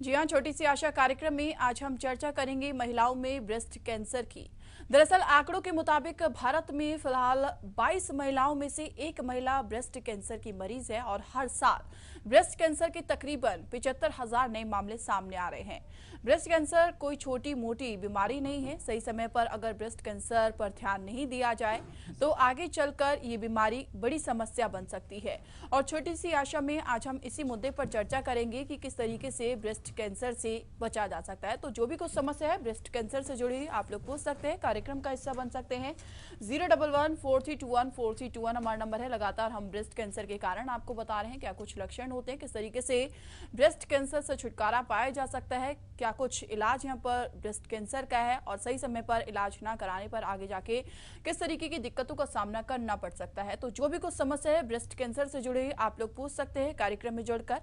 जी हाँ, छोटी सी आशा कार्यक्रम में आज हम चर्चा करेंगे महिलाओं में ब्रेस्ट कैंसर की। दरअसल आंकड़ों के मुताबिक भारत में फिलहाल 22 महिलाओं में से एक महिला ब्रेस्ट कैंसर की मरीज है और हर साल ब्रेस्ट कैंसर के तकरीबन 75,000 नए मामले सामने आ रहे हैं। ब्रेस्ट कैंसर कोई छोटी मोटी बीमारी नहीं है। सही समय पर अगर ब्रेस्ट कैंसर पर ध्यान नहीं दिया जाए तो आगे चलकर ये बीमारी बड़ी समस्या बन सकती है। और छोटी सी आशा में आज हम इसी मुद्दे पर चर्चा करेंगे कि किस तरीके से ब्रेस्ट कैंसर से बचा जा सकता है। तो जो भी कुछ समस्या है ब्रेस्ट कैंसर से जुड़ी आप लोग पूछ सकते हैं, कार्यक्रम का हिस्सा बन सकते हैं। 011-4321-4321 हमारा नंबर है। लगातार हम ब्रेस्ट कैंसर के कारण आपको बता रहे हैं, क्या कुछ लक्षण होते हैं, किस तरीके से ब्रेस्ट कैंसर से छुटकारा पाया जा सकता है, क्या कुछ इलाज यहाँ पर ब्रेस्ट कैंसर का है और सही समय पर इलाज ना कराने पर आगे जाके किस तरीके की दिक्कतों का सामना करना पड़ सकता है। तो जो भी कुछ समस्या है ब्रेस्ट कैंसर से जुड़ी आप लोग पूछ सकते हैं कार्यक्रम में जुड़कर।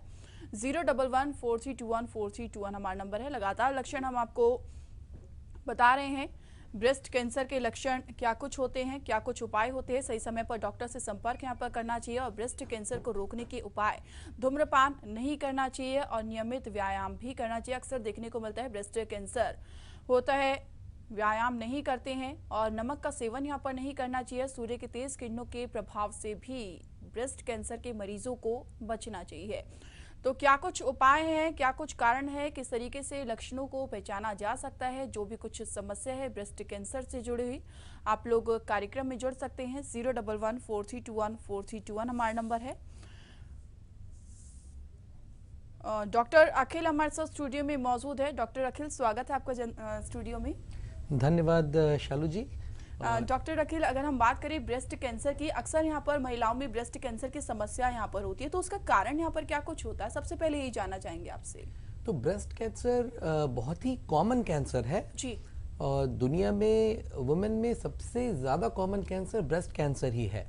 011-4321-4321 हमारा नंबर है। लगातार लक्षण हम आपको बता रहे हैं, ब्रेस्ट कैंसर के लक्षण क्या कुछ होते हैं, क्या कुछ उपाय होते हैं, सही समय पर डॉक्टर से संपर्क यहाँ पर करना चाहिए और ब्रेस्ट कैंसर को रोकने के उपाय, धूम्रपान नहीं करना चाहिए और नियमित व्यायाम भी करना चाहिए। अक्सर देखने को मिलता है ब्रेस्ट कैंसर होता है, व्यायाम नहीं करते हैं और नमक का सेवन यहाँ पर नहीं करना चाहिए। सूर्य के तेज किरणों के प्रभाव से भी ब्रेस्ट कैंसर के मरीजों को बचना चाहिए। तो क्या कुछ उपाय हैं, क्या कुछ कारण है, किस तरीके से लक्षणों को पहचाना जा सकता है, जो भी कुछ समस्या है ब्रेस्ट कैंसर से जुड़ी हुई आप लोग कार्यक्रम में जुड़ सकते हैं। 011-4321-4321 हमारा नंबर है। डॉक्टर अखिल हमारे साथ स्टूडियो में मौजूद है। डॉक्टर अखिल, स्वागत है आपका स्टूडियो में। धन्यवाद शालू जी। डॉक्टर अखिल, अगर हम बात करें ब्रेस्ट कैंसर की, अक्सर यहाँ पर महिलाओं में ब्रेस्ट कैंसर की समस्या यहाँ पर होती है, तो उसका कारण यहाँ पर क्या कुछ होता है, सबसे पहले यही जानना चाहेंगे आपसे। तो ब्रेस्ट कैंसर बहुत ही कॉमन कैंसर है जी। और दुनिया में वुमेन में सबसे ज्यादा कॉमन कैंसर ब्रेस्ट कैंसर ही है।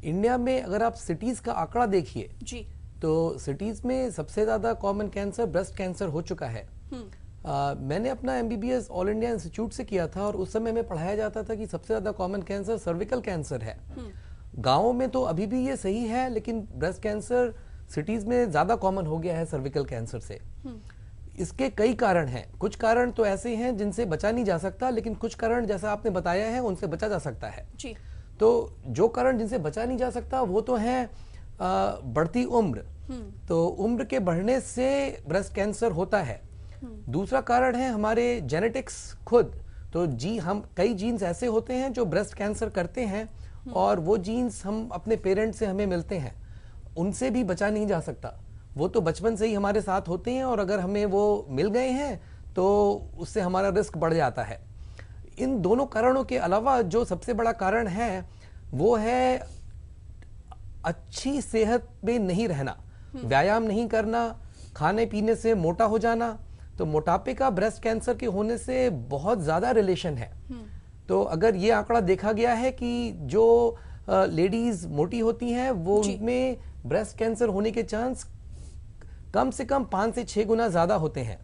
इंडिया में अगर आप सिटीज का आंकड़ा देखिए जी, तो सिटीज में सबसे ज्यादा कॉमन कैंसर ब्रेस्ट कैंसर हो चुका है। मैंने अपना MBBS ऑल इंडिया इंस्टीट्यूट से किया था और उस समय में पढ़ाया जाता था कि सबसे ज्यादा कॉमन कैंसर सर्विकल कैंसर है। गांवों में तो अभी भी ये सही है, लेकिन ब्रेस्ट कैंसर सिटीज में ज्यादा कॉमन हो गया है सर्विकल कैंसर से। इसके कई कारण हैं। कुछ कारण तो ऐसे हैं जिनसे बचा नहीं जा सकता, लेकिन कुछ कारण जैसा आपने बताया है उनसे बचा जा सकता है जी। तो जो कारण जिनसे बचा नहीं जा सकता वो तो है बढ़ती उम्र। तो उम्र के बढ़ने से ब्रेस्ट कैंसर होता है। दूसरा कारण है हमारे जेनेटिक्स खुद। तो हम कई जीन्स ऐसे होते हैं जो ब्रेस्ट कैंसर करते हैं और वो जीन्स हम अपने पेरेंट्स से हमें मिलते हैं, उनसे भी बचा नहीं जा सकता। वो तो बचपन से ही हमारे साथ होते हैं और अगर हमें वो मिल गए हैं तो उससे हमारा रिस्क बढ़ जाता है। इन दोनों कारणों के अलावा जो सबसे बड़ा कारण है वो है अच्छी सेहत में नहीं रहना, व्यायाम नहीं करना, खाने पीने से मोटा हो जाना। तो मोटापे का ब्रेस्ट कैंसर के होने से बहुत ज्यादा रिलेशन है। तो अगर ये आंकड़ा देखा गया है कि जो लेडीज मोटी होती हैं वो उनमें ब्रेस्ट कैंसर होने के चांस कम से कम 5 से 6 गुना ज्यादा होते हैं।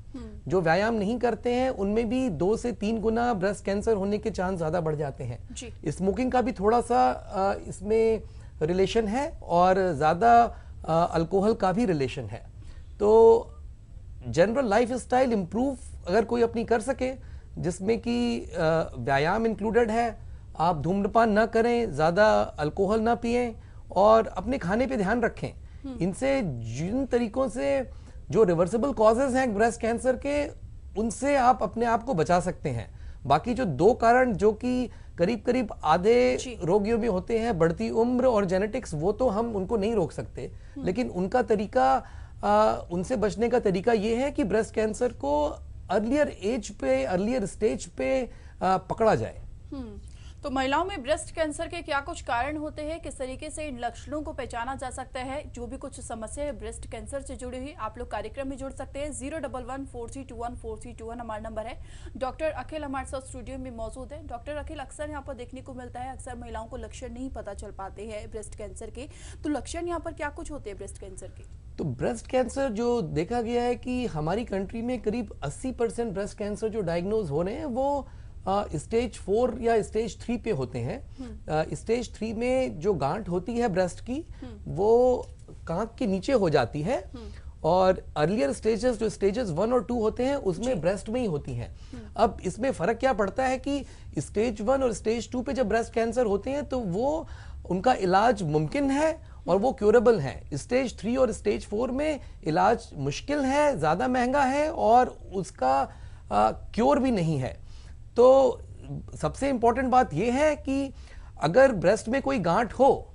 जो व्यायाम नहीं करते हैं उनमें भी 2 से 3 गुना ब्रेस्ट कैंसर होने के चांस ज्यादा बढ़ जाते हैं। स्मोकिंग का भी थोड़ा सा इसमें रिलेशन है और ज्यादा अल्कोहल का भी रिलेशन है। तो जनरल लाइफ स्टाइल इंप्रूव अगर कोई अपनी कर सके, जिसमें कि व्यायाम इंक्लूडेड है, आप धूम्रपान ना करें, ज्यादा अल्कोहल ना पिएं और अपने खाने पे ध्यान रखें, इनसे जिन तरीकों से जो रिवर्सिबल कॉजेज हैं ब्रेस्ट कैंसर के, उनसे आप अपने आप को बचा सकते हैं। बाकी जो 2 कारण जो कि करीब करीब आधे रोगियों में होते हैं, बढ़ती उम्र और जेनेटिक्स, वो तो हम उनको नहीं रोक सकते, लेकिन उनका तरीका उनसे बचने का तरीका ये है कि ब्रेस्ट कैंसर को अर्लियर एज पे, अर्लियर स्टेज पे पकड़ा जाए। तो महिलाओं में ब्रेस्ट कैंसर के क्या कुछ कारण होते हैं, किस तरीके से इन लक्षणों को पहचाना जा सकता है, जो भी कुछ समस्या है ब्रेस्ट कैंसर से जुड़ी हुई आप लोग कार्यक्रम में जुड़ सकते हैं। 011-4321-4321 हमारा नंबर है। डॉक्टर अखिल हमारे साथ स्टूडियो में मौजूद है। डॉक्टर अखिल, अक्सर यहाँ पर देखने को मिलता है, अक्सर महिलाओं को लक्षण नहीं पता चल पाते हैं ब्रेस्ट कैंसर के, तो लक्षण यहाँ पर क्या कुछ होते हैं ब्रेस्ट कैंसर के? तो ब्रेस्ट कैंसर जो देखा गया है कि हमारी कंट्री में करीब 80% ब्रेस्ट कैंसर जो डायग्नोज हो रहे हैं वो स्टेज 4 या स्टेज 3 पे होते हैं। स्टेज 3 में जो गांठ होती है ब्रेस्ट की वो कांख के नीचे हो जाती है और अर्लियर स्टेजेस जो स्टेजेस 1 और 2 होते हैं उसमें ब्रेस्ट में ही होती हैं। अब इसमें फर्क क्या पड़ता है कि स्टेज 1 और स्टेज 2 पे जब ब्रेस्ट कैंसर होते हैं तो वो उनका इलाज मुमकिन है और वो क्यूरेबल है। स्टेज 3 और स्टेज 4 में इलाज मुश्किल है, ज्यादा महंगा है और उसका क्योर भी नहीं है। तो सबसे इंपॉर्टेंट बात यह है कि अगर ब्रेस्ट में कोई गांठ हो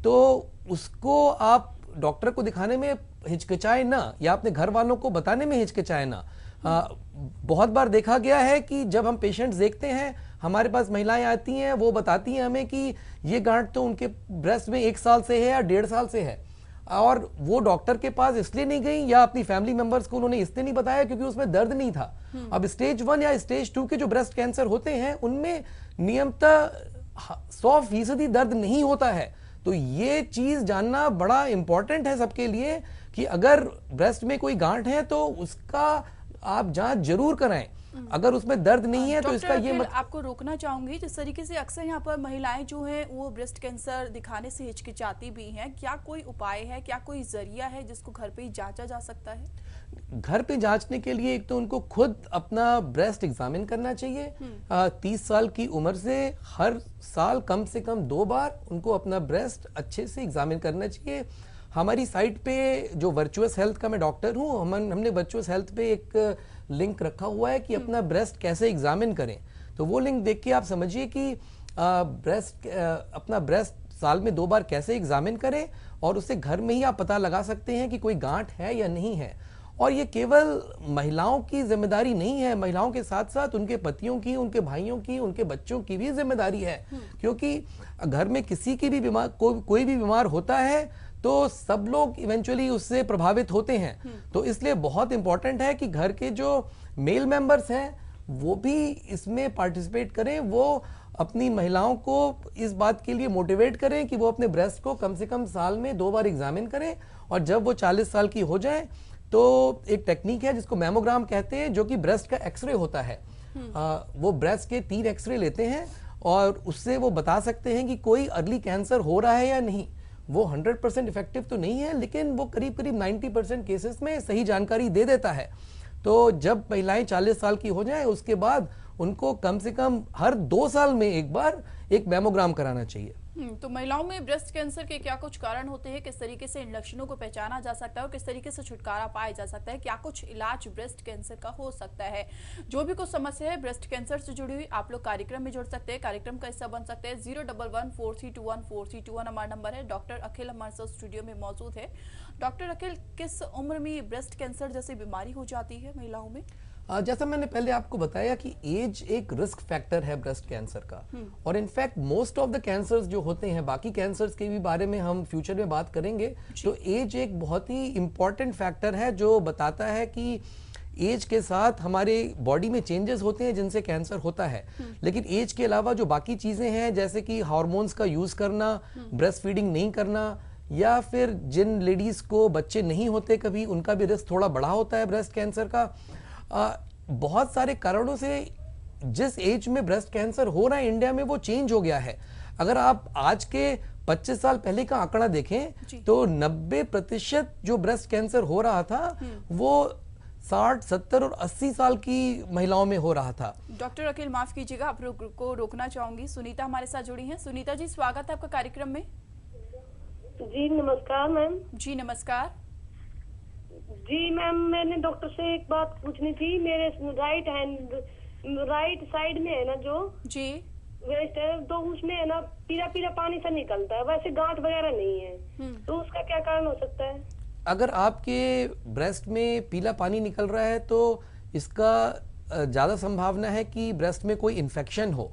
तो उसको आप डॉक्टर को दिखाने में हिचकिचाए ना, या अपने घर वालों को बताने में हिचकिचाए ना। बहुत बार देखा गया है कि जब हम पेशेंट्स देखते हैं, हमारे पास महिलाएं आती हैं, वो बताती हैं हमें कि ये गांठ तो उनके ब्रेस्ट में 1 साल से है या 1.5 साल से है, और वो डॉक्टर के पास इसलिए नहीं गई या अपनी फैमिली मेंबर्स को उन्होंने इसलिए नहीं बताया क्योंकि उसमें दर्द नहीं था। अब स्टेज 1 या स्टेज 2 के जो ब्रेस्ट कैंसर होते हैं उनमें नियमतः 100% दर्द नहीं होता है। तो ये चीज जानना बड़ा इंपॉर्टेंट है सबके लिए कि अगर ब्रेस्ट में कोई गांठ है तो उसका आप जांच जरूर कराएं। अगर उसमें दर्द नहीं है तो इसका ये आपको रोकना चाहूंगी, जिस तरीके से अक्सर यहाँ पर महिलाएं जो हैं वो ब्रेस्ट कैंसर दिखाने से हिचकिचाती भी हैं, क्या कोई उपाय है, क्या कोई जरिया है जिसको घर पे ही जांचा जा सकता है? घर पे जांचने के लिए एक तो उनको खुद अपना ब्रेस्ट एग्जामिन करना चाहिए। 30 साल की उम्र से हर साल कम से कम 2 बार उनको अपना ब्रेस्ट अच्छे से एग्जामिन करना चाहिए। हमारी साइट पे जो वर्चुअस हेल्थ का मैं डॉक्टर हूँ, हमने वर्चुअस हेल्थ पे एक लिंक रखा हुआ है कि अपना ब्रेस्ट कैसे एग्जामिन करें। तो वो लिंक देख के आप समझिए कि अपना ब्रेस्ट साल में 2 बार कैसे एग्जामिन करें, और उससे घर में ही आप पता लगा सकते हैं कि कोई गांठ है या नहीं है। और ये केवल महिलाओं की जिम्मेदारी नहीं है, महिलाओं के साथ साथ उनके पतियों की, उनके भाइयों की, उनके बच्चों की भी जिम्मेदारी है। क्योंकि घर में किसी की भी कोई भी बीमार होता है तो सब लोग इवेंचुअली उससे प्रभावित होते हैं। तो इसलिए बहुत इंपॉर्टेंट है कि घर के जो मेल मेंबर्स हैं वो भी इसमें पार्टिसिपेट करें, वो अपनी महिलाओं को इस बात के लिए मोटिवेट करें कि वो अपने ब्रेस्ट को कम से कम साल में 2 बार एग्जामिन करें। और जब वो 40 साल की हो जाए तो एक टेक्निक है जिसको मैमोग्राम कहते हैं, जो कि ब्रेस्ट का एक्सरे होता है। वो ब्रेस्ट के 3 एक्सरे लेते हैं और उससे वो बता सकते हैं कि कोई अर्ली कैंसर हो रहा है या नहीं। वो 100% इफेक्टिव तो नहीं है, लेकिन वो करीब करीब 90% केसेस में सही जानकारी दे देता है। तो जब महिलाएं 40 साल की हो जाए उसके बाद उनको कम से कम हर 2 साल में एक बार एक मैमोग्राम कराना चाहिए। तो महिलाओं में ब्रेस्ट कैंसर के क्या कुछ कारण होते हैं, किस तरीके से इन लक्षणों को पहचाना जा सकता है और किस तरीके से छुटकारा पाया जा सकता है, क्या कुछ इलाज ब्रेस्ट कैंसर का हो सकता है? जो भी कुछ समस्या है ब्रेस्ट कैंसर से जुड़ी हुई, आप लोग कार्यक्रम में जुड़ सकते हैं, कार्यक्रम का हिस्सा बन सकते हैं। 01143214321 हमारा नंबर है। डॉक्टर अखिल हमारे साथ स्टूडियो में मौजूद है। डॉक्टर अखिल, किस उम्र में ब्रेस्ट कैंसर जैसी बीमारी हो जाती है महिलाओं में? जैसा मैंने पहले आपको बताया कि एज एक रिस्क फैक्टर है ब्रेस्ट कैंसर का, और in fact most of the cancers जो होते हैं, बाकी कैंसर्स के भी बारे में हम फ्यूचर में बात करेंगे, तो एज एक बहुत ही इंपॉर्टेंट फैक्टर है जो बताता है कि एज के साथ हमारे बॉडी में चेंजेस होते हैं जिनसे कैंसर होता है। लेकिन एज के अलावा जो बाकी चीजें हैं, जैसे कि हार्मोन्स का यूज करना, ब्रेस्ट फीडिंग नहीं करना, या फिर जिन लेडीज को बच्चे नहीं होते कभी, उनका भी रिस्क थोड़ा बढ़ा होता है ब्रेस्ट कैंसर का। बहुत सारे कारणों से जिस एज में ब्रेस्ट कैंसर हो रहा है इंडिया में वो चेंज हो गया है। अगर आप आज के 25 साल पहले का आंकड़ा देखें तो 90% जो ब्रेस्ट कैंसर हो रहा था वो 60, 70 और 80 साल की महिलाओं में हो रहा था। डॉक्टर अखिल, माफ कीजिएगा, आप को रोकना चाहूंगी। सुनीता हमारे साथ जुड़ी हैं। सुनीता जी, स्वागत है आपका कार्यक्रम में। जी नमस्कार मैम। जी नमस्कार। जी मैम, मैंने डॉक्टर से एक बात पूछनी थी। मेरे राइट साइड में है ना जो जी वेस्ट है, तो उसमें है ना पीला पीला पानी सा निकलता है, वैसे गांठ वगैरह नहीं है, तो उसका क्या कारण हो सकता है? अगर आपके ब्रेस्ट में पीला पानी निकल रहा है तो इसका ज्यादा संभावना है कि ब्रेस्ट में कोई इन्फेक्शन हो।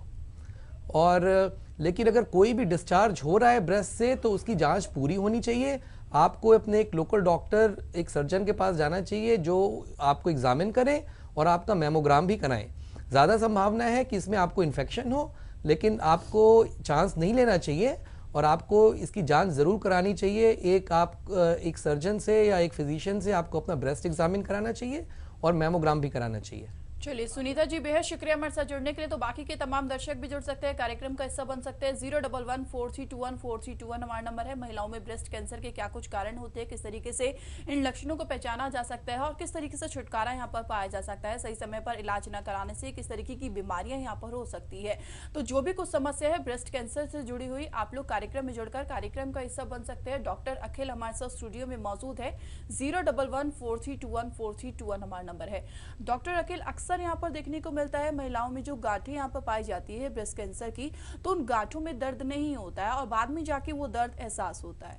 और लेकिन अगर कोई भी डिस्चार्ज हो रहा है ब्रेस्ट से तो उसकी जांच पूरी होनी चाहिए। आपको अपने एक लोकल डॉक्टर, एक सर्जन के पास जाना चाहिए जो आपको एग्जामिन करें और आपका मेमोग्राम भी कराएं। ज़्यादा संभावना है कि इसमें आपको इन्फेक्शन हो, लेकिन आपको चांस नहीं लेना चाहिए और आपको इसकी जांच ज़रूर करानी चाहिए। एक सर्जन से या एक फिजिशियन से आपको अपना ब्रेस्ट एग्जामिन कराना चाहिए और मेमोग्राम भी कराना चाहिए। चलिए सुनीता जी, बेहद शुक्रिया हमारे साथ जुड़ने के लिए। तो बाकी के तमाम दर्शक भी जुड़ सकते हैं, कार्यक्रम का हिस्सा बन सकते हैं। 01143214321 हमारा नंबर है। महिलाओं में ब्रेस्ट कैंसर के क्या कुछ कारण होते हैं, किस तरीके से इन लक्षणों को पहचाना जा सकता है और किस तरीके से छुटकारा यहाँ पर पाया जा सकता है, सही समय पर इलाज न कराने से किस तरीके की बीमारियां यहाँ पर हो सकती है। तो जो भी कुछ समस्या है ब्रेस्ट कैंसर से जुड़ी हुई, आप लोग कार्यक्रम में जुड़कर कार्यक्रम का हिस्सा बन सकते हैं। डॉक्टर अखिल हमारे साथ स्टूडियो में मौजूद है। 01143214321 हमारा नंबर है। डॉक्टर अखिल, अक्सर यहाँ पर देखने को मिलता है महिलाओं में जो गांठें यहाँ पर पाई जाती है ब्रेस्ट कैंसर की, तो उन गांठों में दर्द नहीं होता है और बाद में जाके वो दर्द एहसास होता है।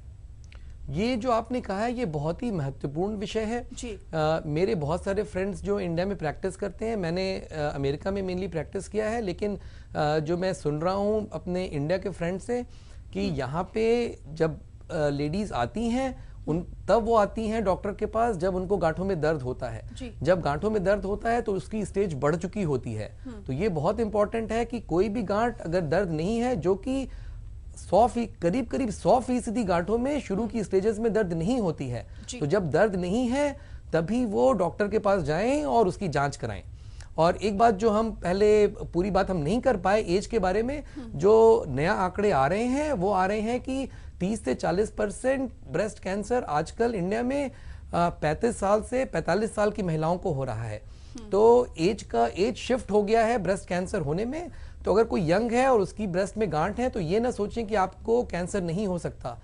ये जो आपने कहा है ये बहुत ही महत्वपूर्ण विषय है जी। मेरे बहुत सारे फ्रेंड्स जो इंडिया में प्रैक्टिस करते हैं, मैंने अमेरिका में मेनली प्रैक्टिस किया है, लेकिन जो मैं सुन रहा हूँ अपने इंडिया के फ्रेंड से कि यहाँ पे जब लेडीज आती हैं तब वो आती हैं डॉक्टर के पास जब उनको गांठों में दर्द होता है। जब गांठों में दर्द होता है तो उसकी स्टेज बढ़ चुकी होती है। तो ये बहुत इंपॉर्टेंट है कि कोई भी गांठ अगर दर्द नहीं है, जो कि करीब 100% गांठों में शुरू की स्टेजेस में दर्द नहीं होती है, तो जब दर्द नहीं है तभी वो डॉक्टर के पास जाएं और उसकी जांच कराएं। और एक बात जो हम पहले पूरी बात हम नहीं कर पाए एज के बारे में, जो नया आंकड़े आ रहे हैं वो आ रहे हैं कि 30 से 40% ब्रेस्ट कैंसर आजकल इंडिया में 35 साल से 45 साल की महिलाओं को हो रहा है। तो एज शिफ्ट हो गया है ब्रेस्ट कैंसर होने में। तो अगर कोई यंग है और उसकी ब्रेस्ट में गांठ है तो ये ना सोचें कि आपको कैंसर नहीं हो सकता।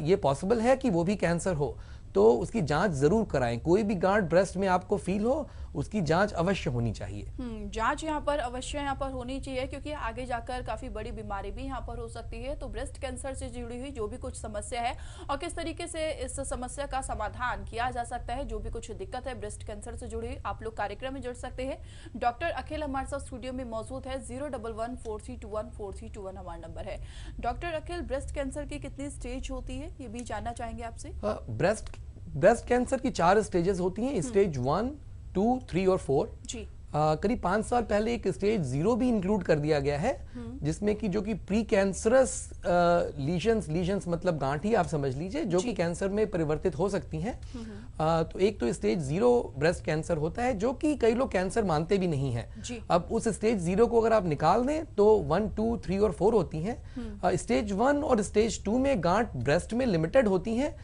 ये पॉसिबल है कि वो भी कैंसर हो, तो उसकी जांच जरूर कराएं। कोई भी गांठ ब्रेस्ट में आपको फील हो उसकी जांच अवश्य होनी चाहिए। जांच यहाँ पर अवश्य यहाँ पर होनी चाहिए, क्योंकि आगे जाकर काफी बड़ी बीमारी भी यहाँ पर हो सकती है। तो ब्रेस्ट कैंसर से जुड़ी हुई जो भी कुछ समस्या है और किस तरीके से इस समस्या का समाधान किया जा सकता है, जो भी कुछ दिक्कत है ब्रेस्ट कैंसर से जुड़ी, आप लोग कार्यक्रम में जुड़ सकते हैं। डॉक्टर अखिल हमारे साथ स्टूडियो में मौजूद है। 01143214321 हमारा नंबर है। डॉक्टर अखिल, ब्रेस्ट कैंसर की कितनी स्टेज होती है ये भी जानना चाहेंगे आपसे। ब्रेस्ट कैंसर की 4 स्टेजेस होती हैं, स्टेज 1, 2, 3 और 4 जी। करीब 5 साल पहले एक स्टेज 0 भी इंक्लूड कर दिया गया है, जिसमें कि जो कि प्री कैंसरस लीजन्स मतलब गांठी आप समझ लीजिए, जो कि कैंसर में परिवर्तित हो सकती हैं। तो एक तो स्टेज 0 ब्रेस्ट कैंसर होता है, जो कि कई लोग कैंसर मानते भी नहीं हैं। अब उस स्टेज 0 को अगर आप निकाल दें तो 1, 2, 3 और 4 होती हैं। स्टेज 1 और स्टेज 2 में गांठ ब्रेस्ट में लिमिटेड होती हैं।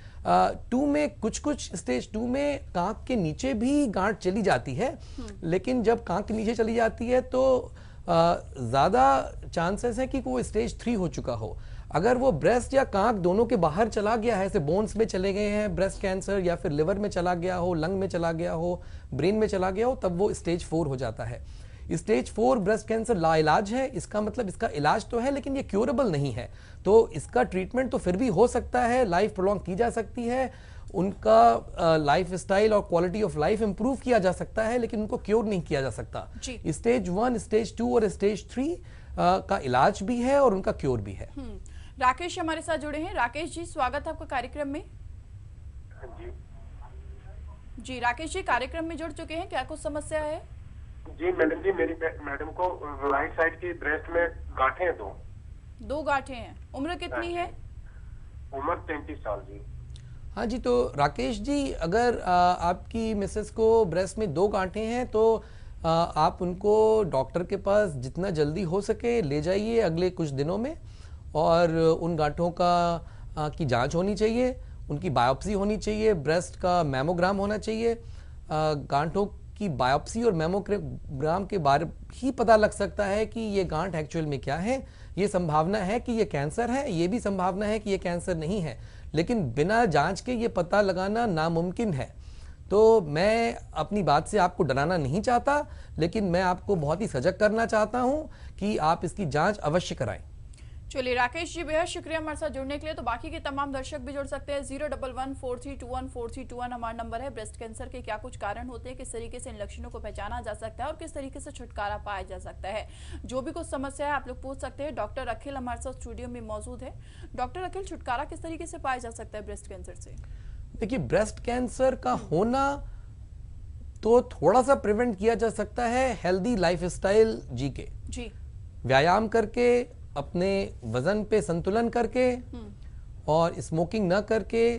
2 में कुछ स्टेज 2 में कांख के नीचे भी गांठ चली जाती है, लेकिन जब कांख के नीचे चली जाती है तो ज्यादा चांसेस है कि वो स्टेज 3 हो चुका हो। अगर वो ब्रेस्ट या कांख दोनों के बाहर चला गया है, जैसे बोन्स में चले गए हैं ब्रेस्ट कैंसर, या फिर लिवर में चला गया हो, लंग में चला गया हो, ब्रेन में चला गया हो, तब वो स्टेज 4 हो जाता है। स्टेज 4 ब्रेस्ट कैंसर लाइलाज है। इसका मतलब इसका इलाज तो है लेकिन ये क्योरेबल नहीं है, तो इसका ट्रीटमेंट तो फिर भी हो सकता है, लाइफ प्रोलॉन्ग की जा सकती है, उनका लाइफ स्टाइल और क्वालिटी ऑफ लाइफ इंप्रूव किया जा सकता है, लेकिन उनको क्योर नहीं किया जा सकता। स्टेज 1, स्टेज 2 और स्टेज 3 का इलाज भी है और उनका क्योर भी है। राकेश हमारे साथ जुड़े हैं। राकेश जी, स्वागत है आपका कार्यक्रम में। जी राकेश जी, कार्यक्रम में जुड़ चुके हैं, क्या कुछ समस्या है? जी मैडम जी, मेरी मैडम को राइट साइड की ब्रेस्ट में गांठें हैं, 2 गांठें हैं। उम्र कितनी है? उम्र 33 साल जी। हाँ जी, तो राकेश जी, अगर आपकी मिसेस को ब्रेस्ट में 2 गांठें हैं तो आप उनको डॉक्टर के पास जितना जल्दी हो सके ले जाइए अगले कुछ दिनों में, और उन गांठों की जांच होनी चाहिए, उनकी बायोप्सी होनी चाहिए, ब्रेस्ट का मैमोग्राम होना चाहिए। गांठों की बायोप्सी और मैमोग्राम के बारे ही पता लग सकता है कि ये गांठ एक्चुअल में क्या है। ये संभावना है कि ये कैंसर है, ये भी संभावना है कि ये कैंसर नहीं है, लेकिन बिना जांच के ये पता लगाना नामुमकिन है। तो मैं अपनी बात से आपको डराना नहीं चाहता, लेकिन मैं आपको बहुत ही सजग करना चाहता हूं कि आप इसकी जांच अवश्य कराएं। चलिए राकेश जी, बेहद शुक्रिया हमारे साथ जुड़ने के लिए। तो बाकी के तमाम दर्शक भी जुड़ सकते हैं। 01143214321 हमारा नंबर है। ब्रेस्ट कैंसर के क्या कुछ कारण होते हैं, किस तरीके से इन लक्षणों को पहचाना जा सकता है और किस तरीके से छुटकारा पाया जा सकता है, जो भी कुछ समस्या है आप लोग पूछ सकते हैं। डॉक्टर अखिल हमारे साथ स्टूडियो में मौजूद है। डॉक्टर अखिल, छुटकारा किस तरीके से पाया जा सकता है ब्रेस्ट कैंसर से? देखिए, ब्रेस्ट कैंसर का होना तो थोड़ा सा प्रिवेंट किया जा सकता है हेल्दी लाइफस्टाइल जी के, व्यायाम करके, अपने वजन पे संतुलन करके, और स्मोकिंग ना करके,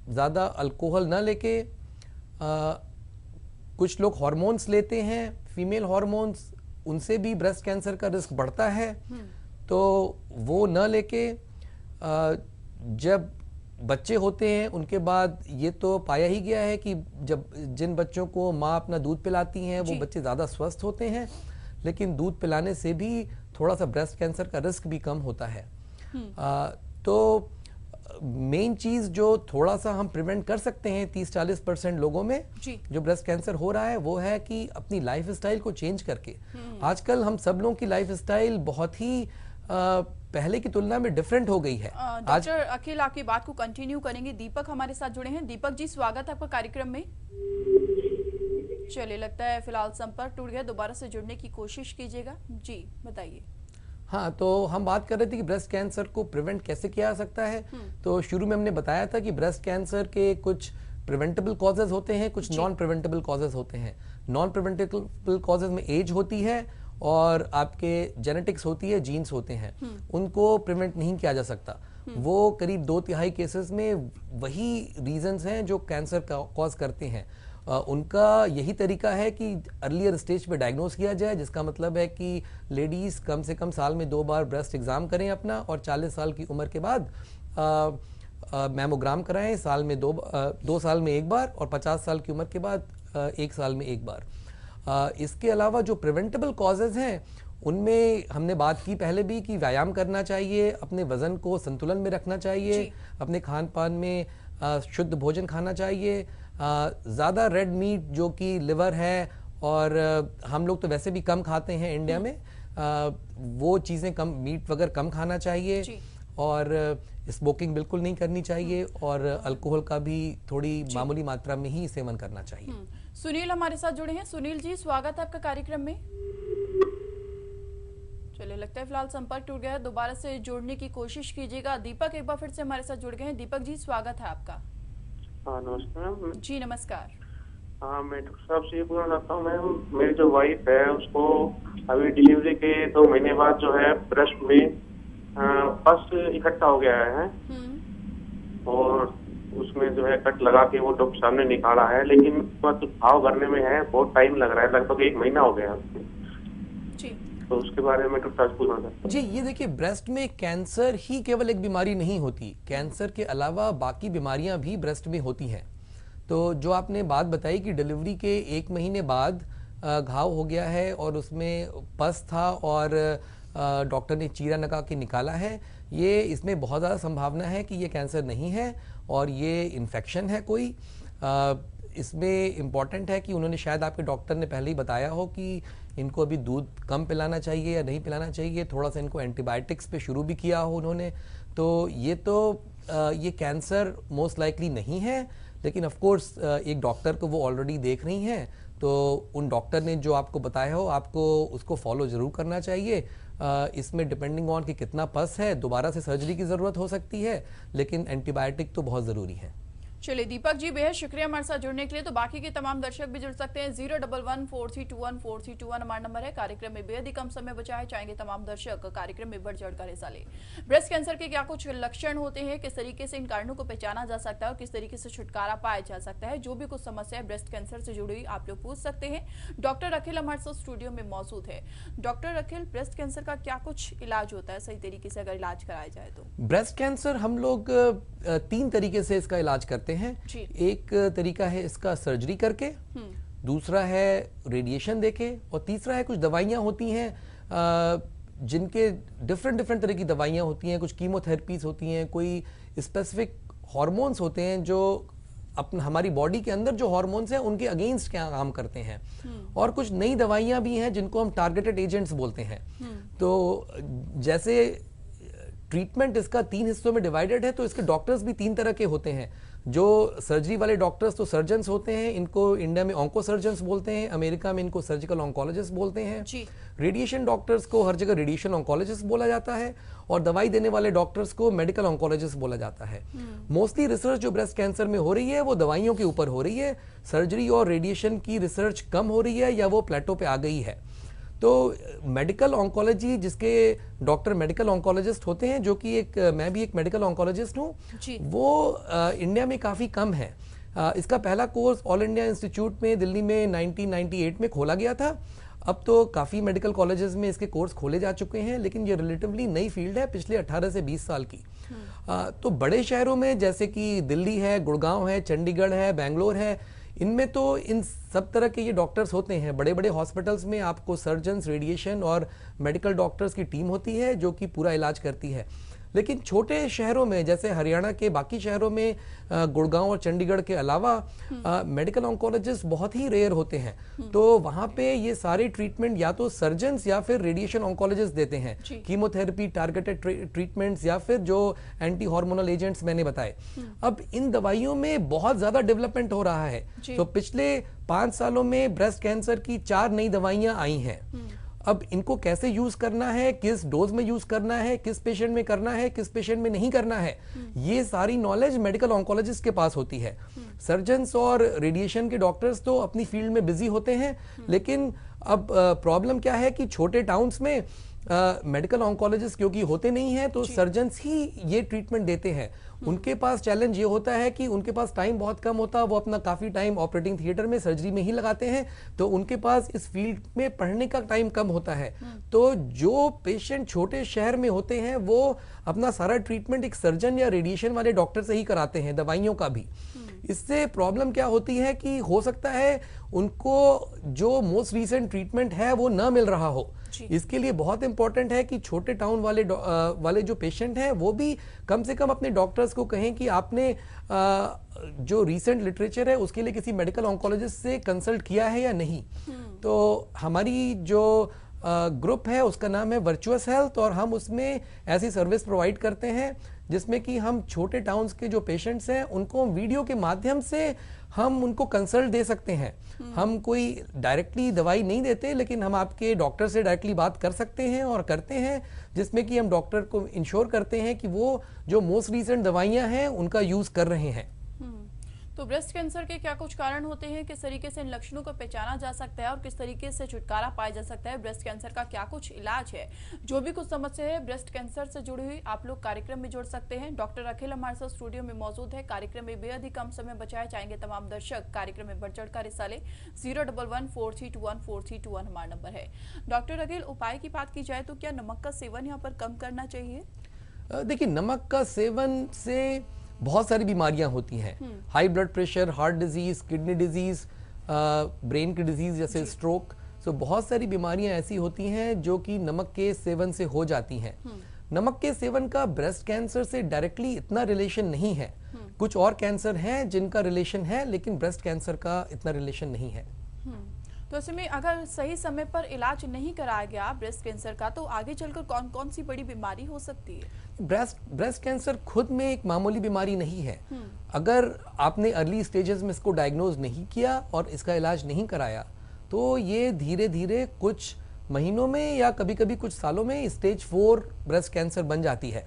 ज्यादा अल्कोहल ना लेके। कुछ लोग हार्मोन्स लेते हैं, फीमेल हार्मोन्स, उनसे भी ब्रेस्ट कैंसर का रिस्क बढ़ता है। तो वो न लेके जब बच्चे होते हैं उनके बाद ये तो पाया ही गया है कि जब जिन बच्चों को माँ अपना दूध पिलाती हैं वो बच्चे ज़्यादा स्वस्थ होते हैं, लेकिन दूध पिलाने से भी थोड़ा सा ब्रेस्ट कैंसर का रिस्क भी कम होता है। तो मेन चीज जो थोड़ा सा हम प्रिवेंट कर सकते हैं 30-40% लोगों में जो ब्रेस्ट कैंसर हो रहा है, वो है कि अपनी लाइफ स्टाइल को चेंज करके। आजकल हम सब लोगों की लाइफ स्टाइल बहुत ही पहले की तुलना में डिफरेंट हो गई है। डॉक्टर अखिल, आपकी बात को कंटिन्यू करेंगे। दीपक हमारे साथ जुड़े हैं। दीपक जी, स्वागत है आपका कार्यक्रम में। चलिए, लगता है फिलहाल संपर्क टूट गया, दोबारा से जुड़ने की कोशिश कीजिएगा। जी बताइए। हाँ, तो हम बात कर रहे थे कि ब्रेस्ट कैंसर को प्रिवेंट कैसे किया जा सकता है। तो शुरू में हमने बताया था कि ब्रेस्ट कैंसर के कुछ प्रिवेंटेबल कॉजेज होते हैं, कुछ नॉन प्रिवेंटेबल कॉजेज होते हैं। नॉन प्रिवेंटेबल कॉजेज में एज होती है और आपके जेनेटिक्स होती है, जीन्स होते हैं, उनको प्रिवेंट नहीं किया जा सकता। वो करीब 2/3 केसेस में वही रीजंस हैं जो कैंसर का कॉज करते हैं। उनका यही तरीका है कि अर्लियर स्टेज पे डायग्नोस किया जाए, जिसका मतलब है कि लेडीज कम से कम साल में 2 बार ब्रेस्ट एग्जाम करें अपना, और 40 साल की उम्र के बाद मैमोग्राम कराएं, साल में 2 साल में 1 बार, और 50 साल की उम्र के बाद 1 साल में 1 बार। इसके अलावा जो प्रिवेंटेबल कॉजेज हैं उनमें हमने बात की पहले भी कि व्यायाम करना चाहिए, अपने वजन को संतुलन में रखना चाहिए, अपने खान पान में शुद्ध भोजन खाना चाहिए, ज़्यादा रेड मीट जो कि लिवर है, और हम लोग तो वैसे भी कम खाते हैं इंडिया में, वो चीज़ें कम, मीट वगैरह कम खाना चाहिए, और स्मोकिंग बिल्कुल नहीं करनी चाहिए, और अल्कोहल का भी थोड़ी मामूली मात्रा में ही सेवन करना चाहिए। सुनील हमारे साथ जुड़े हैं। सुनील जी, स्वागत है आपका कार्यक्रम में। चलिए, लगता है फिलहाल संपर्क टूट गया है, दोबारा से जोड़ने की कोशिश कीजिएगा। दीपक एक बार फिर से हमारे साथ जुड़ गए हैं। दीपक जी, स्वागत है आपका। हाँ, नमस्कार जी नमस्कार। हाँ, मैं डॉक्टर साहब से ये पूछना चाहता हूँ मैम, मेरी जो वाइफ है उसको अभी डिलीवरी के 2 महीने बाद जो है ब्रेस्ट में पस इकट्ठा हो गया है, और उसमें जो है कट लगा के वो डॉक्टर साहब ने निकाला है, लेकिन घाव भरने में है बहुत टाइम लग रहा है, लगभग 1 महीना हो गया है। तो उसके बारे में डॉक्टर साहब पूछना चाहता हूँ। जी, ये देखिए, ब्रेस्ट में कैंसर ही केवल एक बीमारी नहीं होती, कैंसर के अलावा बाकी बीमारियां भी ब्रेस्ट में होती हैं। तो जो आपने बात बताई कि डिलीवरी के 1 महीने बाद घाव हो गया है और उसमें पस था और डॉक्टर ने चीरा लगा के निकाला है, ये इसमें बहुत ज़्यादा संभावना है कि ये कैंसर नहीं है और ये इन्फेक्शन है कोई। इसमें इम्पॉर्टेंट है कि उन्होंने, शायद आपके डॉक्टर ने पहले ही बताया हो कि इनको अभी दूध कम पिलाना चाहिए या नहीं पिलाना चाहिए, थोड़ा सा इनको एंटीबायोटिक्स पे शुरू भी किया हो उन्होंने। तो ये कैंसर मोस्ट लाइकली नहीं है, लेकिन ऑफ कोर्स एक डॉक्टर को वो ऑलरेडी देख रही हैं, तो उन डॉक्टर ने जो आपको बताया हो आपको उसको फॉलो जरूर करना चाहिए। इसमें डिपेंडिंग ऑन कि कितना पस है, दोबारा से सर्जरी की ज़रूरत हो सकती है, लेकिन एंटीबायोटिक तो बहुत ज़रूरी है। चलिए दीपक जी, बेहद शुक्रिया हमारे साथ जुड़ने के लिए। तो बाकी के तमाम दर्शक भी जुड़ सकते हैं। 01143214321 हमारा नंबर है। कार्यक्रम में बेहद ही कम समय बचा है, चाहेंगे तमाम दर्शक कार्यक्रम में बढ़ चढ़कर हिस्सा ले। ब्रेस्ट कैंसर के क्या कुछ लक्षण होते हैं, किस तरीके से इन कारणों को पहचाना जा सकता है और किस तरीके से छुटकारा पाया जा सकता है, जो भी कुछ समस्या है ब्रेस्ट कैंसर से जुड़ी आप लोग पूछ सकते हैं। डॉक्टर अखिल हमारे साथ स्टूडियो में मौजूद है। डॉक्टर अखिल, ब्रेस्ट कैंसर का क्या कुछ इलाज होता है सही तरीके से अगर इलाज कराया जाए तो? ब्रेस्ट कैंसर हम लोग 3 तरीके से इसका इलाज करते हैं। एक तरीका है इसका सर्जरी करके, दूसरा है रेडिएशन देके, और तीसरा है कुछ दवाइयां होती हैं जिनके डिफरेंट तरह की दवाइयां होती हैं, कुछ कीमोथेरेपीज होती हैं, कोई स्पेसिफिक हार्मोन्स होते हैं जो हमारी बॉडी के अंदर जो हार्मोन्स हैं उनके अगेंस्ट क्या काम करते हैं, और कुछ नई दवाइयां भी हैं जिनको हम टारगेटेड एजेंट्स बोलते हैं। तो जैसे ट्रीटमेंट इसका 3 हिस्सों में डिवाइडेड है, तो इसके डॉक्टर्स भी 3 तरह के होते हैं। जो सर्जरी वाले डॉक्टर्स तो सर्जन्स होते हैं, इनको इंडिया में ऑन्को सर्जन्स बोलते हैं, अमेरिका में इनको सर्जिकल ऑन्कोलॉजिस्ट बोलते हैं। रेडिएशन डॉक्टर्स को हर जगह रेडिएशन ऑन्कोलॉजिस्ट बोला जाता है, और दवाई देने वाले डॉक्टर्स को मेडिकल ऑन्कोलॉजिस्ट बोला जाता है। मोस्टली रिसर्च जो ब्रेस्ट कैंसर में हो रही है वो दवाइयों के ऊपर हो रही है, सर्जरी और रेडिएशन की रिसर्च कम हो रही है या वो प्लेटो पे आ गई है। तो मेडिकल ऑन्कोलॉजी, जिसके डॉक्टर मेडिकल ऑन्कोलॉजिस्ट होते हैं, जो कि मैं भी एक मेडिकल ऑन्कोलॉजिस्ट हूँ, वो इंडिया में काफ़ी कम है। इसका पहला कोर्स ऑल इंडिया इंस्टीट्यूट में दिल्ली में 1998 में खोला गया था। अब तो काफ़ी मेडिकल कॉलेजेस में इसके कोर्स खोले जा चुके हैं, लेकिन ये रिलेटिवली नई फील्ड है, पिछले 18 से 20 साल की। तो बड़े शहरों में जैसे कि दिल्ली है, गुड़गांव है, चंडीगढ़ है, बेंगलोर है, इनमें तो इन सब तरह के ये डॉक्टर्स होते हैं। बड़े बड़े हॉस्पिटल्स में आपको सर्जन्स, रेडिएशन और मेडिकल डॉक्टर्स की टीम होती है जो कि पूरा इलाज करती है। लेकिन छोटे शहरों में जैसे हरियाणा के बाकी शहरों में गुड़गांव और चंडीगढ़ के अलावा मेडिकल ऑन्कोलॉजिस्ट बहुत ही रेयर होते हैं। तो वहां पे ये सारे ट्रीटमेंट या तो सर्जन्स या फिर रेडिएशन ऑन्कोलॉजिस्ट देते हैं, कीमोथेरेपी, टारगेटेड ट्रीटमेंट्स या फिर जो एंटी हार्मोनल एजेंट्स मैंने बताए। अब इन दवाइयों में बहुत ज्यादा डेवलपमेंट हो रहा है। तो पिछले 5 सालों में ब्रेस्ट कैंसर की 4 नई दवाइयां आई हैं। अब इनको कैसे यूज करना है, किस डोज में यूज करना है, किस पेशेंट में करना है, किस पेशेंट में नहीं करना है, ये सारी नॉलेज मेडिकल ऑन्कोलॉजिस्ट के पास होती है। सर्जन्स और रेडिएशन के डॉक्टर्स तो अपनी फील्ड में बिजी होते हैं, लेकिन अब प्रॉब्लम क्या है कि छोटे टाउन्स में मेडिकल ऑन्कोलॉजिस्ट क्योंकि होते नहीं हैं, तो सर्जन्स ही ये ट्रीटमेंट देते हैं। उनके पास चैलेंज ये होता है कि उनके पास टाइम बहुत कम होता, वो अपना काफी टाइम ऑपरेटिंग थिएटर में, सर्जरी में ही लगाते हैं, तो उनके पास इस फील्ड में पढ़ने का टाइम कम होता है। तो जो पेशेंट छोटे शहर में होते हैं वो अपना सारा ट्रीटमेंट एक सर्जन या रेडिएशन वाले डॉक्टर से ही कराते हैं, दवाइयों का भी। इससे प्रॉब्लम क्या होती है कि हो सकता है उनको जो मोस्ट रीसेंट ट्रीटमेंट है वो ना मिल रहा हो। इसके लिए बहुत इंपॉर्टेंट है कि छोटे टाउन वाले जो पेशेंट हैं वो भी कम से कम अपने डॉक्टर्स को कहें कि आपने जो रीसेंट लिटरेचर है उसके लिए किसी मेडिकल ऑन्कोलॉजिस्ट से कंसल्ट किया है या नहीं। तो हमारी जो ग्रुप है उसका नाम है वर्चुअस हेल्थ, और हम उसमें ऐसी सर्विस प्रोवाइड करते हैं जिसमें कि हम छोटे टाउन्स के जो पेशेंट्स हैं उनको वीडियो के माध्यम से हम उनको कंसल्ट दे सकते हैं। हम कोई डायरेक्टली दवाई नहीं देते, लेकिन हम आपके डॉक्टर से डायरेक्टली बात कर सकते हैं और करते हैं, जिसमें कि हम डॉक्टर को इंश्योर करते हैं कि वो जो मोस्ट रीसेंट दवाइयां हैं उनका यूज कर रहे हैं। तो ब्रेस्ट कैंसर के क्या कुछ कारण होते हैं, किस तरीके से इन लक्षणों को पहचाना जा सकता है और किस तरीके से छुटकारा पाया जा सकता है, ब्रेस्ट कैंसर का क्या कुछ इलाज है, जो भी कुछ समस्या है ब्रेस्ट कैंसर से जुड़ी हुई आप लोग कार्यक्रम में जुड़ सकते हैं। डॉक्टर अखिल हमारे साथ स्टूडियो में मौजूद है। कार्यक्रम में बेहद ही कम समय बचाया, चाहेंगे तमाम दर्शक कार्यक्रम में बढ़ चढ़कर हिस्सा ले। 01143214321 हमारा नंबर है। डॉक्टर अखिल, उपाय की बात की जाए तो क्या नमक का सेवन यहाँ पर कम करना चाहिए? देखिए, नमक का सेवन से बहुत सारी बीमारियां होती हैं, high blood pressure, heart disease, kidney disease, brain की डिजीज जैसे स्ट्रोक। सो बहुत सारी बीमारियां ऐसी होती हैं जो कि नमक के सेवन से हो जाती हैं। नमक के सेवन का ब्रेस्ट कैंसर से डायरेक्टली इतना रिलेशन नहीं है। कुछ और कैंसर हैं जिनका रिलेशन है, लेकिन ब्रेस्ट कैंसर का इतना रिलेशन नहीं है। तो ऐसे में अगर सही समय पर इलाज नहीं कराया गया ब्रेस्ट कैंसर का, तो आगे चलकर कौन कौन सी बड़ी बीमारी हो सकती है? ब्रेस्ट कैंसर खुद में एक मामूली बीमारी नहीं है। अगर आपने अर्ली स्टेजेस में इसको डायग्नोज नहीं किया और इसका इलाज नहीं कराया, तो ये धीरे धीरे कुछ महीनों में या कभी कभी कुछ सालों में स्टेज 4 ब्रेस्ट कैंसर बन जाती है।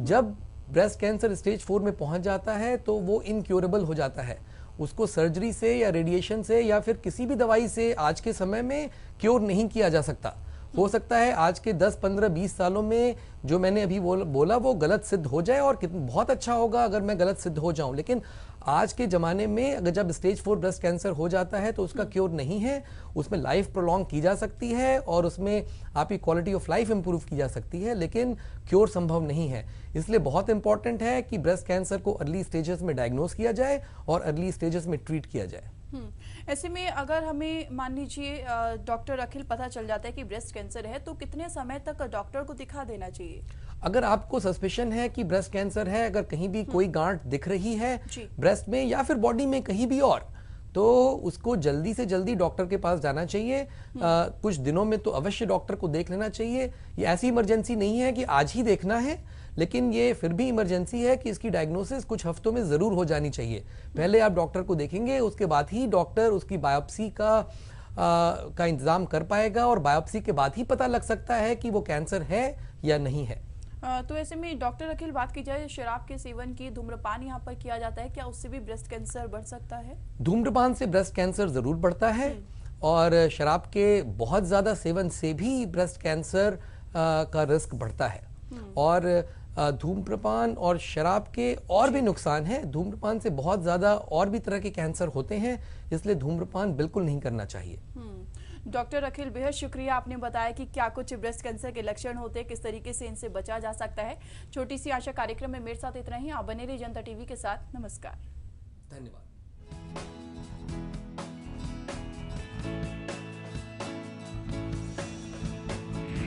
जब ब्रेस्ट कैंसर स्टेज 4 में पहुंच जाता है तो वो इनक्योरेबल हो जाता है। उसको सर्जरी से या रेडिएशन से या फिर किसी भी दवाई से आज के समय में क्योर नहीं किया जा सकता। हो सकता है आज के 10, 15, 20 सालों में जो मैंने अभी बोला वो गलत सिद्ध हो जाए, और बहुत अच्छा होगा अगर मैं गलत सिद्ध हो जाऊं, लेकिन आज के जमाने में अगर जब स्टेज 4 ब्रेस्ट कैंसर हो जाता है तो उसका क्योर नहीं है। उसमें लाइफ प्रोलॉन्ग की जा सकती है और उसमें आपकी क्वालिटी ऑफ लाइफ इंप्रूव की जा सकती है, लेकिन क्योर संभव नहीं है। इसलिए बहुत इंपॉर्टेंट है कि ब्रेस्ट कैंसर को अर्ली स्टेजेस में डायग्नोज किया जाए और अर्ली स्टेजेस में ट्रीट किया जाए। ऐसे में अगर हमें मान लीजिए डॉक्टर अखिल पता चल जाता है कि ब्रेस्ट कैंसर है, तो कितने समय तक डॉक्टर को दिखा देना चाहिए? अगर आपको सस्पिशन है कि ब्रेस्ट कैंसर है, अगर कहीं भी कोई गांठ दिख रही है ब्रेस्ट में या फिर बॉडी में कहीं भी और, तो उसको जल्दी से जल्दी डॉक्टर के पास जाना चाहिए। कुछ दिनों में तो अवश्य डॉक्टर को देख लेना चाहिए। ये ऐसी इमरजेंसी नहीं है कि आज ही देखना है, लेकिन ये फिर भी इमरजेंसी है कि इसकी डायग्नोसिस कुछ हफ्तों में जरूर हो जानी चाहिए। पहले आप डॉक्टर को देखेंगे, उसके बाद ही डॉक्टर उसकी बायोप्सी का इंतजाम कर पाएगा, और बायोप्सी के बाद ही पता लग सकता है कि वो कैंसर है या नहीं है। तो ऐसे में डॉक्टर अखिल बात की जाए शराब के सेवन की, धूम्रपान यहाँ पर किया जाता है, क्या उससे भी ब्रेस्ट कैंसर बढ़ सकता है? धूम्रपान से ब्रेस्ट कैंसर जरूर बढ़ता है, और शराब के बहुत ज्यादा सेवन से भी ब्रेस्ट कैंसर का रिस्क बढ़ता है। और धूम्रपान और शराब के और भी नुकसान हैं। धूम्रपान से बहुत ज्यादा और भी तरह के कैंसर होते हैं, इसलिए धूम्रपान बिल्कुल नहीं करना चाहिए। डॉक्टर अखिल, बेहद शुक्रिया, आपने बताया कि क्या कुछ ब्रेस्ट कैंसर के लक्षण होते हैं, किस तरीके से इनसे बचा जा सकता है। छोटी सी आशा कार्यक्रम में मेरे साथ इतना ही। आप बने रहिए जनता टीवी के साथ। नमस्कार। धन्यवाद।